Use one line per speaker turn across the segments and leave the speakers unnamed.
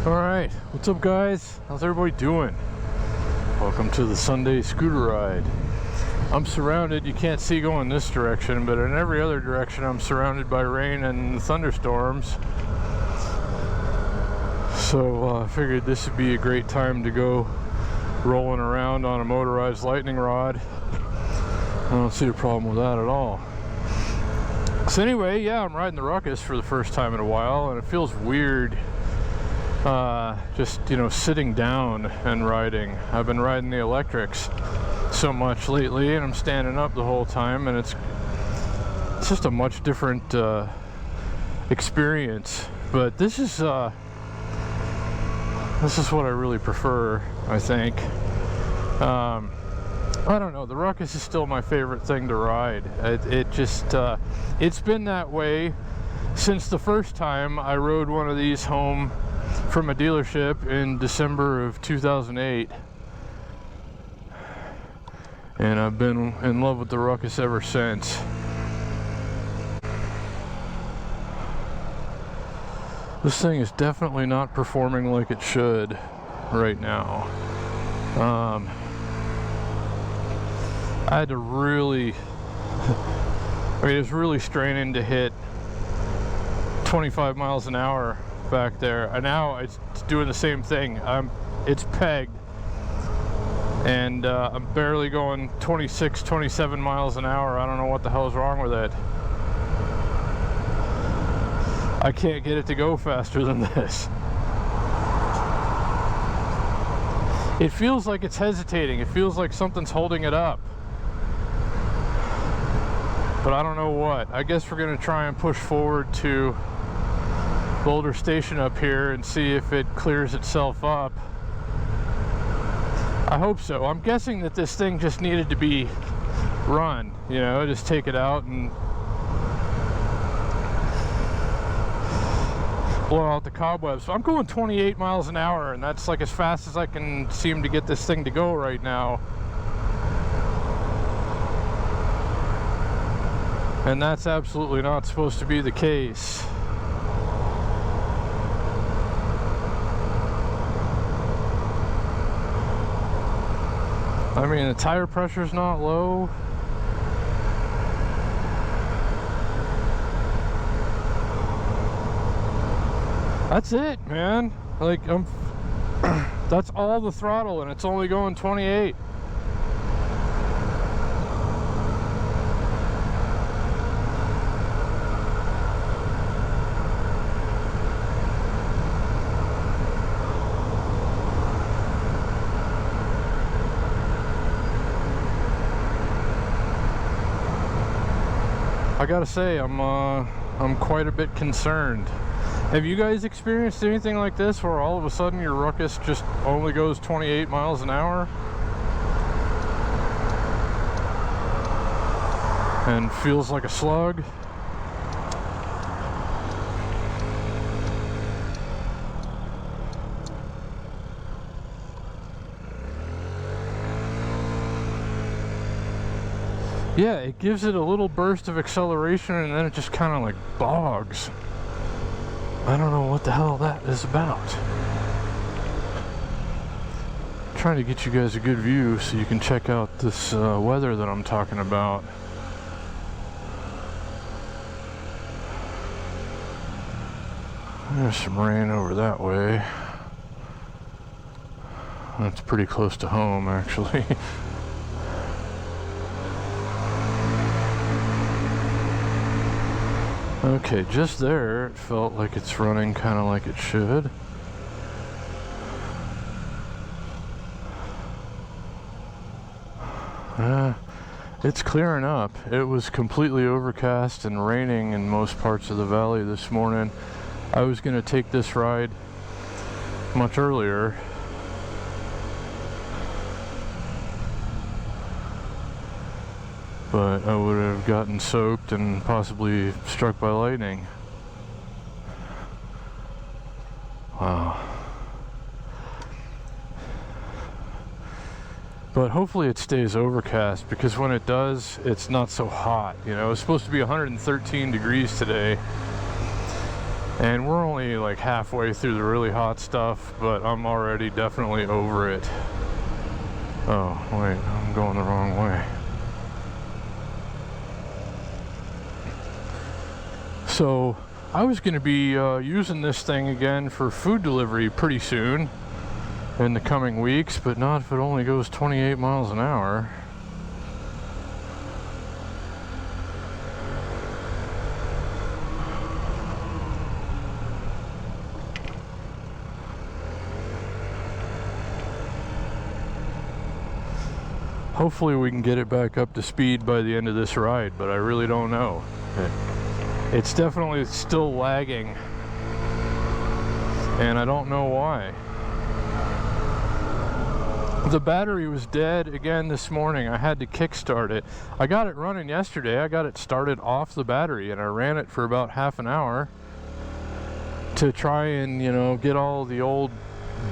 Alright, what's up guys? How's everybody doing? Welcome to the Sunday scooter ride. I'm surrounded, you can't see going this direction, but in every other direction I'm surrounded by rain and thunderstorms. So I figured this would be a great time to go rolling around on a motorized lightning rod. I don't see a problem with that at all. So anyway, yeah, I'm riding the Ruckus for the first time in a while, and it feels weird just, you know, sitting down and riding. I've been riding the electrics so much lately, and I'm standing up the whole time, and it's just a much different experience. But this is what I really prefer, I think. I don't know, the Ruckus is still my favorite thing to ride. It's been that way since the first time I rode one of these home from a dealership in December of 2008. And I've been in love with the Ruckus ever since. This thing is definitely not performing like it should right now. I had to really, it was really straining to hit 25 miles an hour back there, and now it's doing the same thing. It's pegged, and I'm barely going 26, 27 miles an hour. I don't know what the hell's wrong with it. I can't get it to go faster than this. It feels like it's hesitating. It feels like something's holding it up. But I don't know what. I guess we're going to try and push forward to Boulder Station up here and see if it clears itself up. I hope so. I'm guessing that this thing just needed to be run, you know, just take it out and blow out the cobwebs. So I'm going 28 miles an hour, and that's like as fast as I can seem to get this thing to go right now. And that's absolutely not supposed to be the case. I mean, the tire pressure's not low. That's it, man. Like, that's all the throttle, and it's only going 28. I gotta say, I'm quite a bit concerned. Have you guys experienced anything like this where all of a sudden your Ruckus just only goes 28 miles an hour? And feels like a slug? Yeah, it gives it a little burst of acceleration and then it just kind of like bogs. I don't know what the hell that is about. I'm trying to get you guys a good view so you can check out this weather that I'm talking about. There's some rain over that way. That's pretty close to home, actually. Okay, just there, it felt like it's running kind of like it should. It's clearing up. It was completely overcast and raining in most parts of the valley this morning. I was going to take this ride much earlier. But I would have gotten soaked and possibly struck by lightning. Wow. But hopefully it stays overcast, because when it does, it's not so hot. You know, it's supposed to be 113 degrees today. And we're only like halfway through the really hot stuff, but I'm already definitely over it. Oh, wait, I'm going the wrong way. So, I was going to be using this thing again for food delivery pretty soon in the coming weeks, but not if it only goes 28 miles an hour. Hopefully we can get it back up to speed by the end of this ride, but I really don't know. It's definitely still lagging, and I don't know why. The battery was dead again this morning. I had to kickstart it. I got it running yesterday. I got it started off the battery, and I ran it for about half an hour to try and, you know, get all the old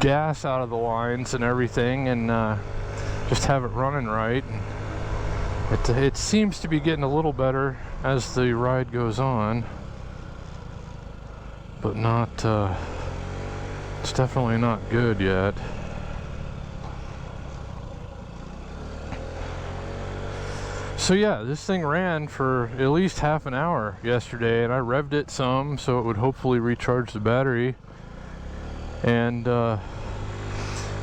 gas out of the lines and everything, and just have it running right. It seems to be getting a little better as the ride goes on, but not it's definitely not good yet. So yeah, this thing ran for at least half an hour yesterday, and I revved it some so it would hopefully recharge the battery, and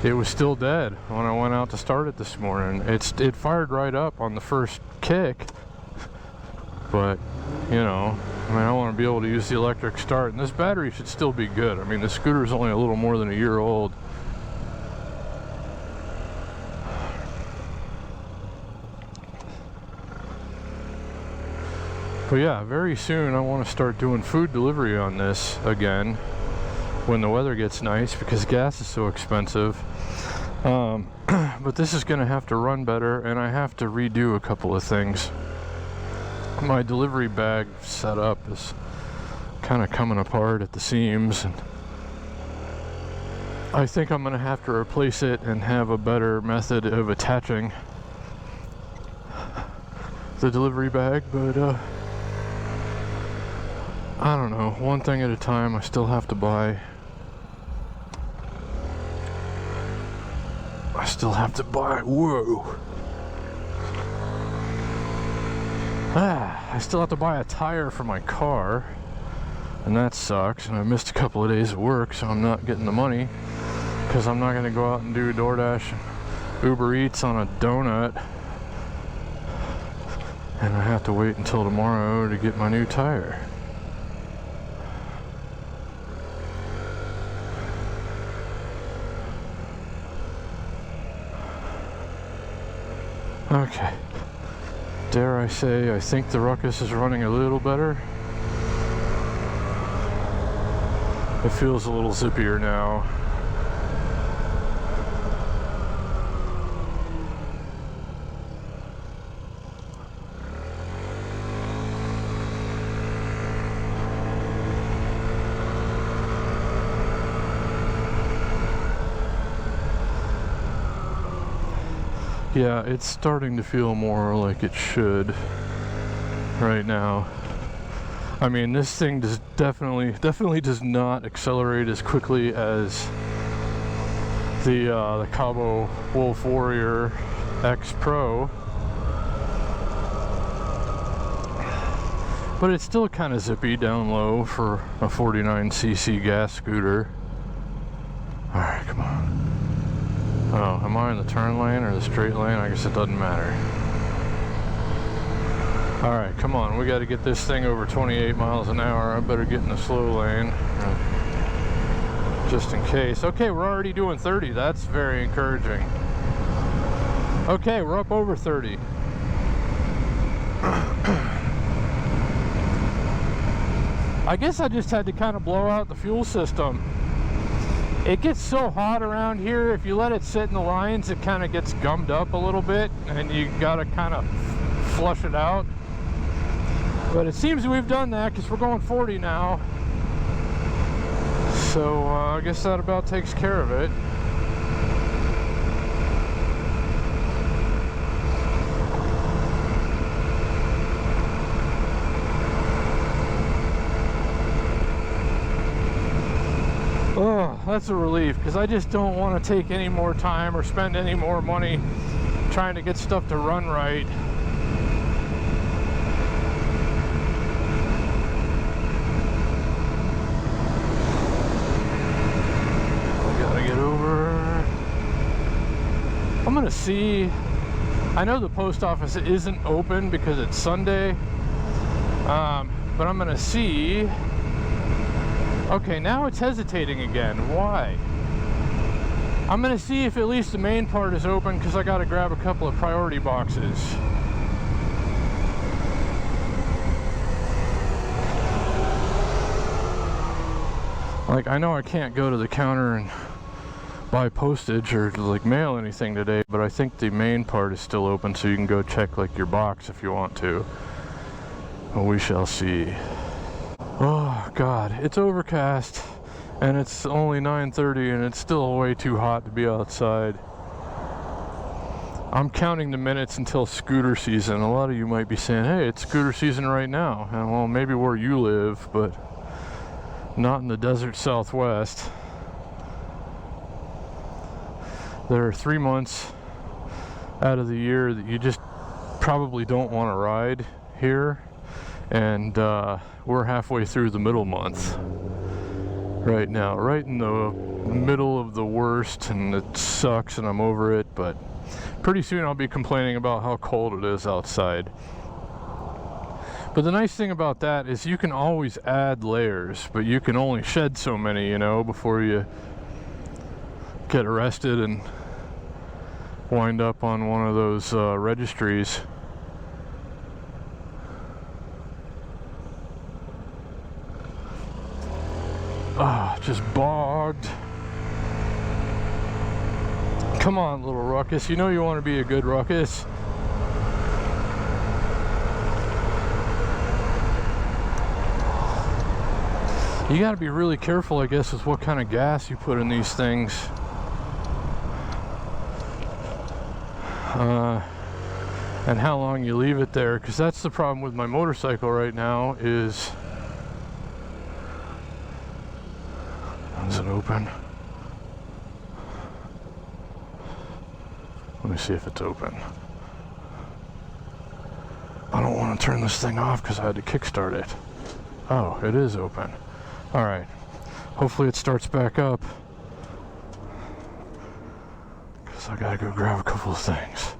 it was still dead when I went out to start it this morning. It fired right up on the first kick, but you know, I mean, I want to be able to use the electric start, and this battery should still be good. I mean, the scooter is only a little more than a year old. But yeah, very soon I want to start doing food delivery on this again when the weather gets nice, because gas is so expensive. But this is going to have to run better, and I have to redo a couple of things. My delivery bag setup is kind of coming apart at the seams, and I think I'm going to have to replace it and have a better method of attaching the delivery bag, but I don't know, one thing at a time. I still have to buy whoa. I still have to buy a tire for my car, and that sucks, and I missed a couple of days of work, so I'm not getting the money, because I'm not going to go out and do DoorDash and Uber Eats on a donut, and I have to wait until tomorrow to get my new tire. Okay, dare I say, I think the Ruckus is running a little better. It feels a little zippier now. Yeah, it's starting to feel more like it should right now. I mean, this thing does definitely does not accelerate as quickly as the Cabo Wolf Warrior X Pro, but it's still kind of zippy down low for a 49cc gas scooter. All right, come on. Oh, am I in the turn lane or the straight lane? I guess it doesn't matter. Alright, come on. We got to get this thing over 28 miles an hour. I better get in the slow lane, just in case. Okay, we're already doing 30. That's very encouraging. Okay, we're up over 30. I guess I just had to kind of blow out the fuel system. It gets so hot around here, if you let it sit in the lines, it kind of gets gummed up a little bit, and you gotta kind of flush it out. But it seems we've done that, because we're going 40 now. So I guess that about takes care of it. Oh, that's a relief, because I just don't want to take any more time or spend any more money trying to get stuff to run right. I gotta get over. I'm gonna see. I know the post office isn't open because it's Sunday, but I'm gonna see. Okay, now it's hesitating again. Why? I'm gonna see if at least the main part is open, because I gotta grab a couple of priority boxes. Like, I know I can't go to the counter and buy postage or like mail anything today, but I think the main part is still open, so you can go check like your box if you want to. Well, we shall see. Oh God, it's overcast and it's only 9:30 and it's still way too hot to be outside. I'm counting the minutes until scooter season. A lot of you might be saying, hey, it's scooter season right now. And well, maybe where you live, but not in the desert Southwest. There are 3 months out of the year that you just probably don't want to ride here, and we're halfway through the middle month right now, right in the middle of the worst, and it sucks and I'm over it, but pretty soon I'll be complaining about how cold it is outside. But the nice thing about that is you can always add layers, but you can only shed so many, you know, before you get arrested and wind up on one of those registries. Ah, just bogged. Come on, little Ruckus. You know you want to be a good Ruckus. You got to be really careful, I guess, with what kind of gas you put in these things. And how long you leave it there, because that's the problem with my motorcycle right now is... Is it open? Let me see if it's open. I don't want to turn this thing off because I had to kickstart it. Oh, it is open. Alright. Hopefully it starts back up, because I gotta go grab a couple of things.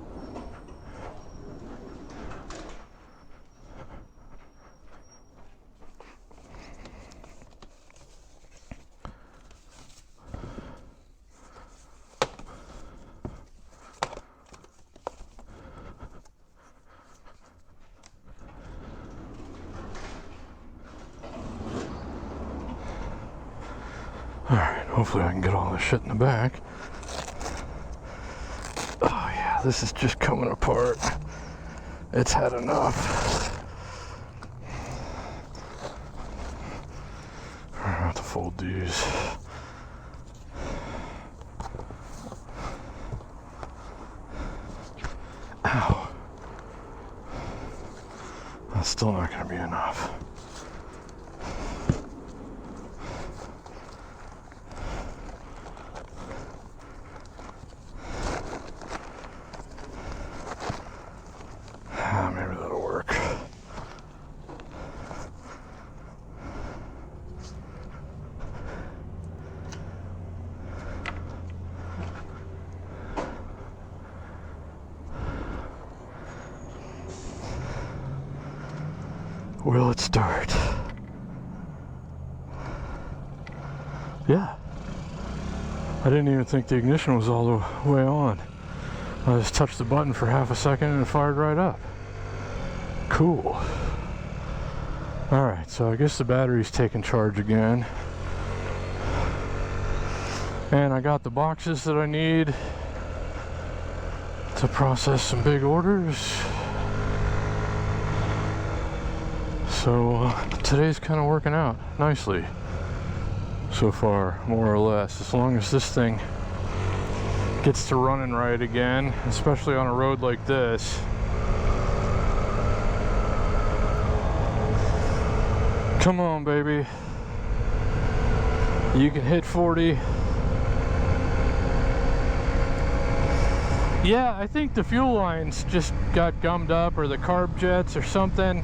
Alright, hopefully I can get all this shit in the back. Oh yeah, this is just coming apart. It's had enough. I have to fold these. Ow. That's still not going to be enough. Maybe that'll work. Will it start? Yeah. I didn't even think the ignition was all the way on. I just touched the button for half a second and it fired right up. Cool. Alright, so I guess the battery's taking charge again. And I got the boxes that I need to process some big orders. So today's kind of working out nicely so far, more or less, as long as this thing gets to running right again, especially on a road like this. Come on, baby. You can hit 40. Yeah, I think the fuel lines just got gummed up, or the carb jets or something.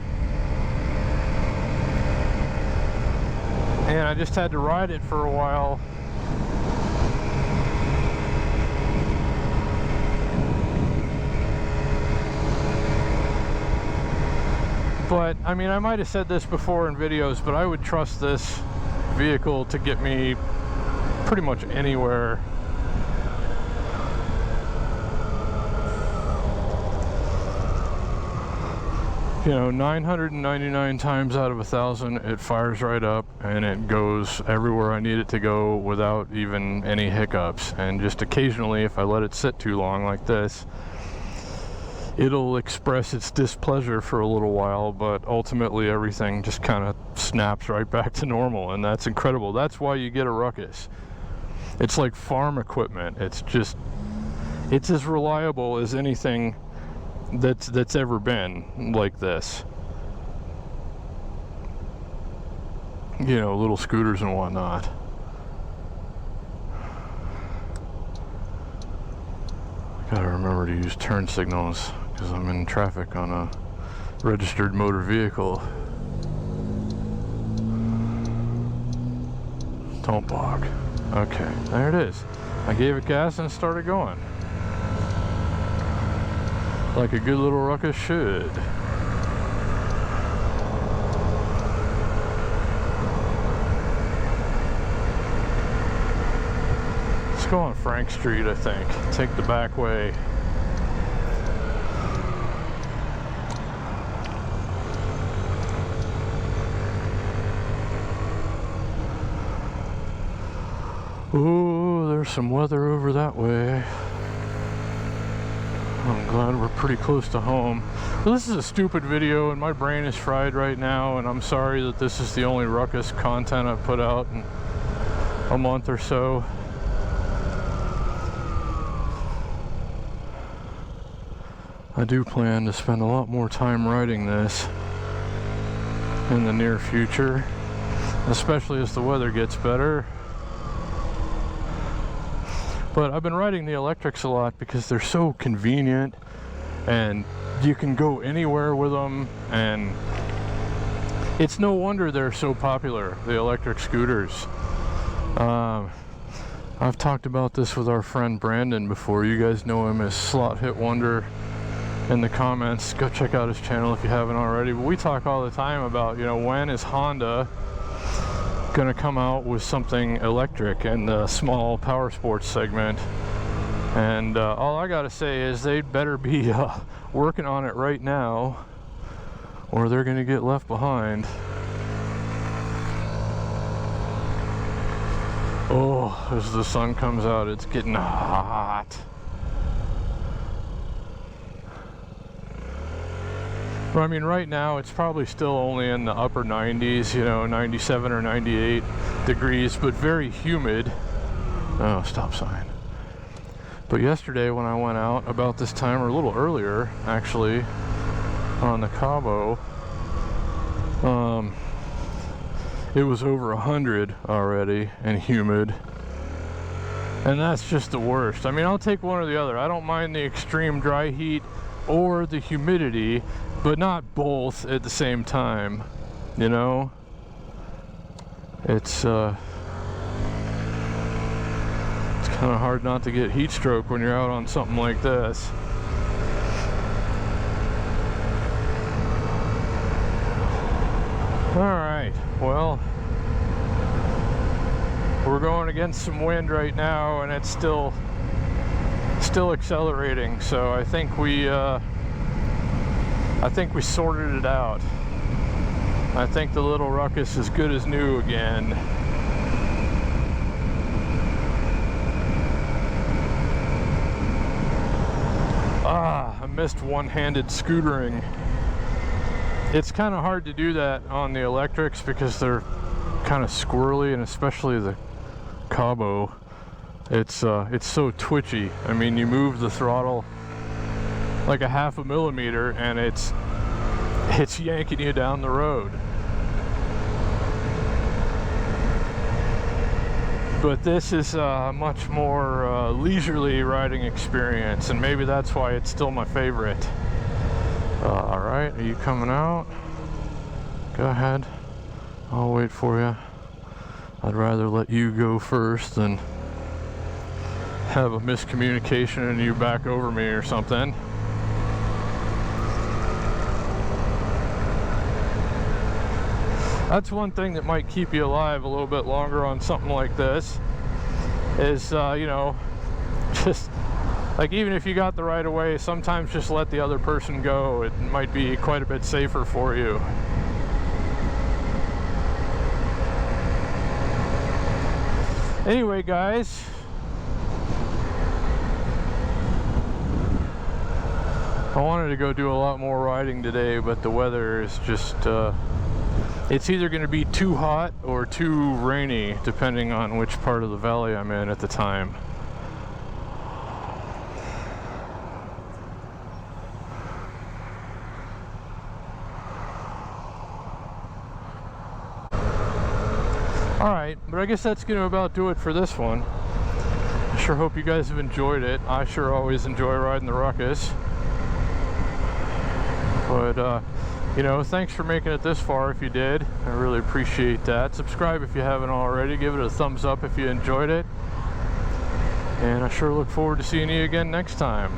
And I just had to ride it for a while. But, I mean, I might have said this before in videos, but I would trust this vehicle to get me pretty much anywhere. You know, 999 times out of 1,000, it fires right up and it goes everywhere I need it to go without even any hiccups. And just occasionally, if I let it sit too long like this, it'll express its displeasure for a little while, but ultimately everything just kind of snaps right back to normal, and that's incredible. That's why you get a Ruckus. It's like farm equipment. It's as reliable as anything that's ever been like this. You know, little scooters and whatnot. Gotta remember to use turn signals because I'm in traffic on a registered motor vehicle. Don't block. Okay, there it is. I gave it gas and it started going. Like a good little Ruckus should. Let's go on Frank Street, I think. Take the back way. Ooh, there's some weather over that way. I'm glad we're pretty close to home. Well, this is a stupid video and my brain is fried right now, and I'm sorry that this is the only Ruckus content I've put out in a month or so. I do plan to spend a lot more time riding this in the near future, especially as the weather gets better. But I've been riding the electrics a lot because they're so convenient and you can go anywhere with them, and it's no wonder they're so popular, the electric scooters. I've talked about this with our friend Brandon before. You guys know him as Slot Hit Wonder in the comments. Go check out his channel if you haven't already. But we talk all the time about, you know, when is Honda gonna come out with something electric in the small power sports segment, and all I gotta say is they'd better be working on it right now or they're gonna get left behind. Oh, as the sun comes out, it's getting hot. I mean, right now it's probably still only in the upper 90s, you know, 97 or 98 degrees, but very humid. Oh, stop sign. But yesterday when I went out about this time, or a little earlier actually, on the Cabo, it was over 100 already and humid. And that's just the worst. I mean, I'll take one or the other. I don't mind the extreme dry heat or the humidity, but not both at the same time, you know? It's kind of hard not to get heat stroke when you're out on something like this. Alright, well, we're going against some wind right now and it's still accelerating, so I think we sorted it out. I think the little Ruckus is good as new again. I missed one-handed scootering. It's kind of hard to do that on the electrics because they're kind of squirrely, and especially the Cabo. It's so twitchy. I mean, you move the throttle like a ½ millimeter and it's yanking you down the road. But this is a much more leisurely riding experience, and maybe that's why it's still my favorite. Alright, are you coming out? Go ahead. I'll wait for you. I'd rather let you go first than have a miscommunication and you back over me or something. That's one thing that might keep you alive a little bit longer on something like this is, you know, just like, even if you got the right of way, sometimes just let the other person go. It might be quite a bit safer for you. Anyway, guys, I wanted to go do a lot more riding today, but the weather is just, it's either going to be too hot or too rainy, depending on which part of the valley I'm in at the time. Alright, but I guess that's going to about do it for this one. I sure hope you guys have enjoyed it. I sure always enjoy riding the Ruckus. But, you know, thanks for making it this far if you did. I really appreciate that. Subscribe if you haven't already. Give it a thumbs up if you enjoyed it. And I sure look forward to seeing you again next time.